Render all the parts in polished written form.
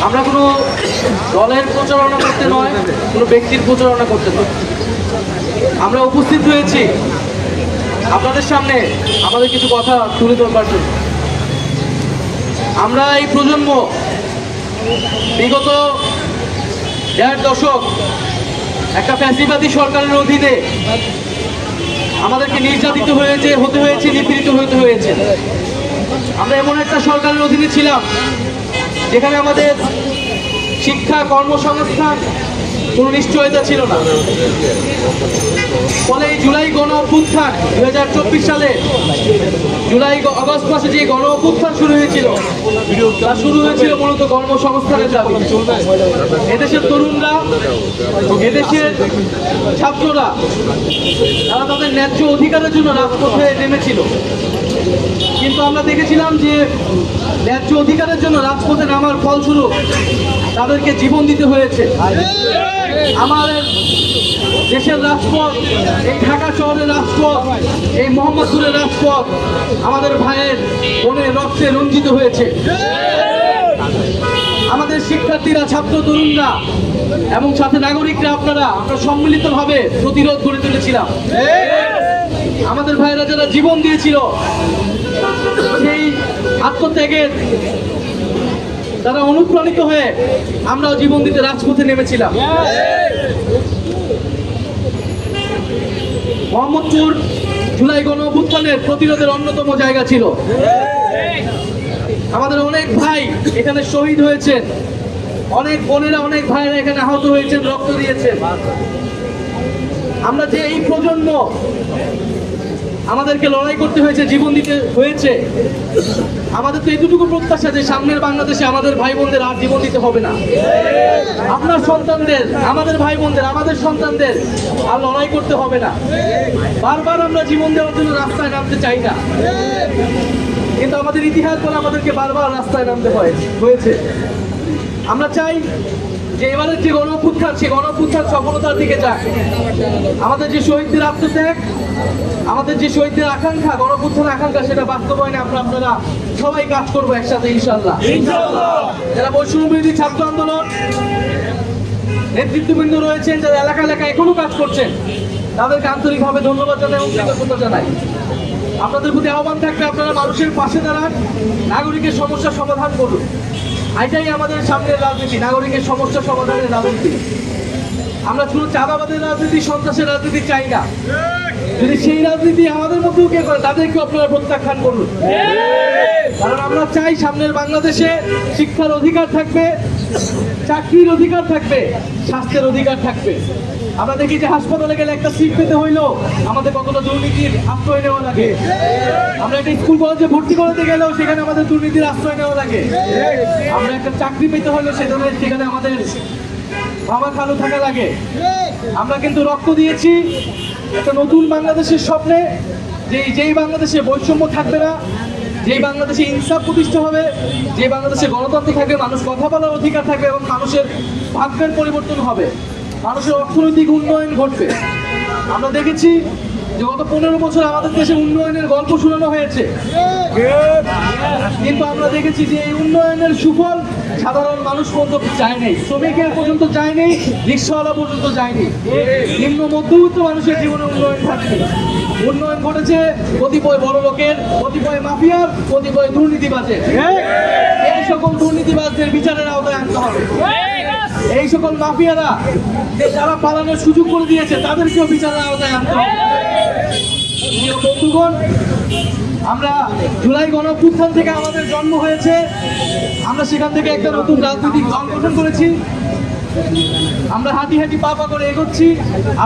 আমরা কোনো দলের প্রচারণা করতে নয়, কোনো ব্যক্তির প্রচারণা করতে নয়। আমরা উপস্থিত হয়েছি আপনাদের সামনে আমাদের কিছু কথা তুলে ধরবার জন্য। আমরা এই প্রজন্ম বিগত 1.5 দশক একটা ফ্যাসিবাদী সরকারের অধীনে আমাদেরকে নির্যাতিত হতে হয়েছে, নিপীড়িত হতে হয়েছে। আমরা এমন একটা সরকারের অধীনে ছিলাম যেখানে আমাদের শিক্ষা, কর্মসংস্থান কোনো নিশ্চয়তা ছিল না। ফলে এই জুলাই গণ অভ্যুত্থান 2024 সালে জুলাই আগস্ট মাসে যে গণ অভ্যুত্থান শুরু হয়েছিল, তা শুরু হয়েছিল মূলত কর্মসংস্থানের দাবি। এদেশের তরুণরা, এদেশের ছাত্ররা তারা তাদের ন্যায্য অধিকারের জন্য রাজপথে নেমেছিল। কিন্তু আমরা দেখেছিলাম যে ন্যায্য অধিকারের জন্য রাজপথে নামার ফলস্বরূপ তাদেরকে জীবন দিতে হয়েছে। আমাদের দেশের রাজপথ, এই ঢাকা শহরের রাজপথ, এই মোহাম্মদপুরের রাজপথ আমাদের ভাইয়ের বোনের রক্তে রঞ্জিত হয়েছে। আমাদের শিক্ষার্থীরা, ছাত্র তরুণরা এবং সাথে নাগরিকরা আমরা সম্মিলিতভাবে প্রতিরোধ গড়ে তুলেছিলাম। আমাদের ভাইয়েরা যারা জীবন দিয়েছিল, সেই আত্মত্যাগের তারা অনুপ্রাণিত হয়ে আমরাও জীবন দিতে রাজপথে নেমেছিলাম। মোহাম্মদপুর জুলাই গণ অভ্যুত্থানের প্রতিরোধের অন্যতম জায়গা ছিল। আমাদের অনেক ভাই এখানে শহীদ হয়েছেন, অনেক বোনেরা, অনেক ভাইয়েরা এখানে আহত হয়েছেন, রক্ত দিয়েছেন। আমরা যে এই প্রজন্ম আমাদেরকে লড়াই করতে হয়েছে, জীবন দিতে হয়েছে, আমাদের তো এতটুকু প্রত্যাশা যে সামনের বাংলাদেশে আমাদের ভাই বোনদের আর জীবন দিতে হবে না। আপনার সন্তানদের, আমাদের ভাই বোনদের, আমাদের সন্তানদের আর লড়াই করতে হবে না। বারবার আমরা জীবন দেওয়ার জন্য রাস্তায় নামতে চাই না, কিন্তু আমাদের ইতিহাস বলে আমাদেরকে বারবার রাস্তায় নামতে হয়েছে। আমরা চাই যে এবারের যে গণ অভ্যুত্থান, সেই গণ অভ্যুত্থান সফলতার দিকে যাক। আমাদের যে শহীদদের আত্মত্যাগ, আমাদের যে শহীদদের আকাঙ্ক্ষা, গণ অভ্যুত্থানের আকাঙ্ক্ষা, সেটা বাস্তবায়নে আপনারা সবাই কাজ করবো একসাথে ইনশাআল্লাহ। যারা বৈষম্য বিরোধী ছাত্র আন্দোলন নেতৃত্ববৃন্দ রয়েছেন, যারা এলাকা এলাকায় এখনো কাজ করছেন, তাদেরকে আন্তরিকভাবে ধন্যবাদ জানাই এবং কৃতজ্ঞতা জানাই। আপনাদের প্রতি আহ্বান থাকবে, আপনারা মানুষের পাশে দাঁড়ান, নাগরিকের সমস্যার সমাধান করুন। এটাই আমাদের সামনের রাজনীতি, নাগরিকের সমস্যা সমাধানের রাজনীতি। আমরা শুধু চাঁদাবাদের রাজনীতি, সন্ত্রাসের রাজনীতি চাই না। যদি সেই রাজনীতি আমাদের মধ্যেও কে করে, তাদেরকে আপনারা প্রত্যাখ্যান করুন। কারণ আমরা চাই সামনের বাংলাদেশে শিক্ষার অধিকার থাকবে, চাকরির অধিকার থাকবে, স্বাস্থ্যের অধিকার থাকবে। আমরা দেখি যে হাসপাতালে গেলে একটা সিট পেতে হইলেও আমাদের কতটা দুর্নীতির আশ্রয় নেওয়া লাগে। আমরা একটা স্কুল কলেজে ভর্তি করতে গেলেও সেখানে আমাদের দুর্নীতির আশ্রয় নেওয়া লাগে। আমরা একটা চাকরি পেতে হলেও সেখানে আমাদের বাবা খালু থাকা লাগে। আমরা কিন্তু রক্ত দিয়েছি একটা নতুন বাংলাদেশের স্বপ্নে, যেই বাংলাদেশে বৈষম্য থাকবে না, যেই বাংলাদেশে ইনসাফ প্রতিষ্ঠা হবে, যে বাংলাদেশে গণতন্ত্র থাকবে, মানুষ কথা বলার অধিকার থাকবে এবং মানুষের ভাগ্যের পরিবর্তন হবে, মানুষের অর্থনৈতিক উন্নয়ন ঘটবে। আমরা দেখেছি যে গত 15 বছর আমাদের দেশে উন্নয়নের গল্প শোনানো হয়েছে, কিন্তু আমরা দেখেছি যে এই উন্নয়নের সুফল সাধারণ মানুষ পর্যন্ত যায়নি, শ্রমিকের পর্যন্ত যায়নি, রিক্সাওয়ালা পর্যন্ত যায়নি। নিম্ন মধ্যবিত্ত মানুষের জীবনে উন্নয়ন ঘটেছে। উন্নয়ন ঘটেছে কতিপয় বড় লোকের, কতিপয় মাফিয়ার, কতিপয় দুর্নীতিবাজের। এই সকল দুর্নীতিবাজদের বিচারের আওতায় আনতে হবে। এই সকল মাফিয়ারা যারা পালানোর সুযোগ করে দিয়েছে, তাদেরকেও বিচারের আওতায় আনতে হবে। বন্ধুগণ, আমরা জুলাই গণ অভ্যুত্থান থেকে আমাদের জন্ম হয়েছে, আমরা সেখান থেকে একটা নতুন রাজনৈতিক দল গঠন করেছি। আমরা হাঁটি হাঁটি পা পা করে এগোচ্ছি,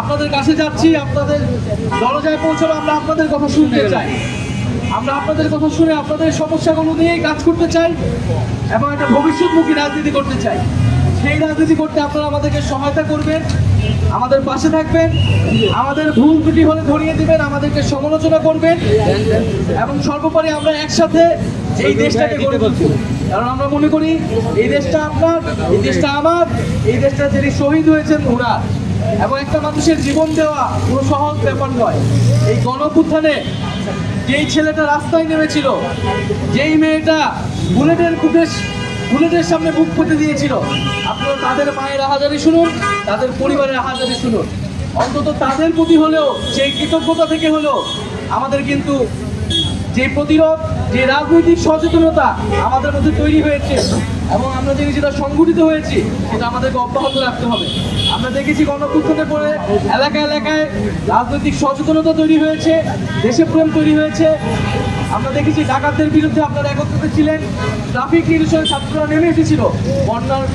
আপনাদের কাছে যাচ্ছি, আপনাদের দরজায় পৌঁছাবো। আমরা আপনাদের কথা শুনতে চাই, আমরা আপনাদের কথা শুনে আপনাদের সমস্যাগুলো নিয়েই কাজ করতে চাই এবং একটা ভবিষ্যৎমুখী রাজনীতি করতে চাই। সেই রাজনীতি করতে আপনারা আমাদেরকে সহায়তা করবেন, আমাদের পাশে থাকবেন, আমাদের ভুল ত্রুটি হলে ধরিয়ে দিবেন, আমাদেরকে সমালোচনা করবেন এবং সর্বোপরি আমরা একসাথে এই দেশটাকে গড়ে তুলব। কারণ আমরা মনে করি এই দেশটা আপনার, এই দেশটা আমার, এই দেশটা যিনি শহীদ হয়েছেন ওনার, এবং একটা মানুষের জীবন দেওয়া কোনো সহজ ব্যাপার নয়। এই গণ অভ্যুত্থানে যেই ছেলেটা রাস্তায় নেমেছিল, যেই মেয়েটা বুলেটের কুপে বুলেটের সামনে বুক পেতে দিয়েছিল, আপনারা তাদের মায়ের আহাজারি শুনুন, তাদের পরিবারের আহাজারি শুনুন। অন্তত তাদের প্রতি হলেও, সেই কৃতজ্ঞতা থেকে হলেও আমাদের কিন্তু যে প্রতিরোধ, যে রাজনৈতিক সচেতনতা আমাদের মধ্যে তৈরি হয়েছে এবং আমরা যে যেটা সংগঠিত হয়েছি সেটা আমাদেরকে অব্যাহত রাখতে হবে। আমরা দেখেছি গণঅভ্যুত্থানের পরে এলাকায় এলাকায় রাজনৈতিক সচেতনতা তৈরি হয়েছে, দেশপ্রেম তৈরি হয়েছে। আমরা দেখেছি ডাকাতদের বিরুদ্ধে আপনারা একত্রিত ছিলেন, ট্রাফিক নিরসনে ছাত্ররা নেমে এসেছিল, বন্যার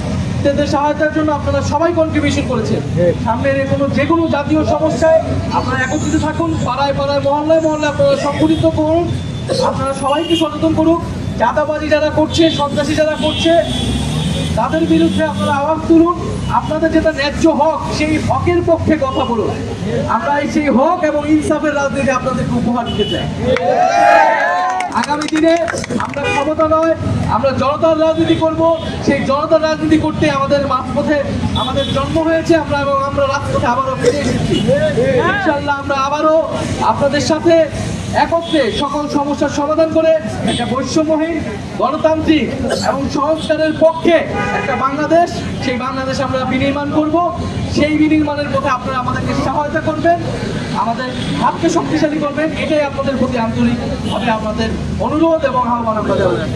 সহায়তার জন্য আপনারা সবাই কন্ট্রিবিউশন করেছেন। সামনের যে কোনো জাতীয় সমস্যায় আপনারা একত্রিত থাকুন, পাড়ায় পাড়ায় মহল্লায় মহল্লায় আপনারা সংগঠিত করুন, আপনারা সবাইকে সচেতন করুন। চাঁদাবাজি যারা করছে, সন্ত্রাসী যারা করছে, তাদের বিরুদ্ধে আপনারা আওয়াজ তুলুন। আপনাদের যেটা ন্যায্য হক, সেই হকের পক্ষে কথা বলুন। আমরা সেই হক এবং ইনসাফের রাজনীতি আপনাদেরকে উপহার দিতে চাই। আগামী দিনে আমরা ক্ষমতা নয়, আমরা জনতার রাজনীতি করব। সেই জনতার রাজনীতি করতে আমাদের মাঝপথে আমাদের জন্ম হয়েছে, আমরা রাজপথে আবারও ফিরে এসেছি। ইনশাআল্লাহ আমরা আবারও আপনাদের সাথে একত্রে সকল সমস্যার সমাধান করে একটা বৈষম্যহীন, গণতান্ত্রিক এবং সংস্কারের পক্ষে একটা বাংলাদেশ, সেই বাংলাদেশ আমরা বিনির্মাণ করব। সেই বিনির্মাণের পথে আপনারা আমাদেরকে সহায়তা করবেন, আমাদের হাতকে শক্তিশালী করবেন। এটাই আপনাদের প্রতি আন্তরিকভাবে আমাদের অনুরোধ এবং আহ্বান আমরা জানাই।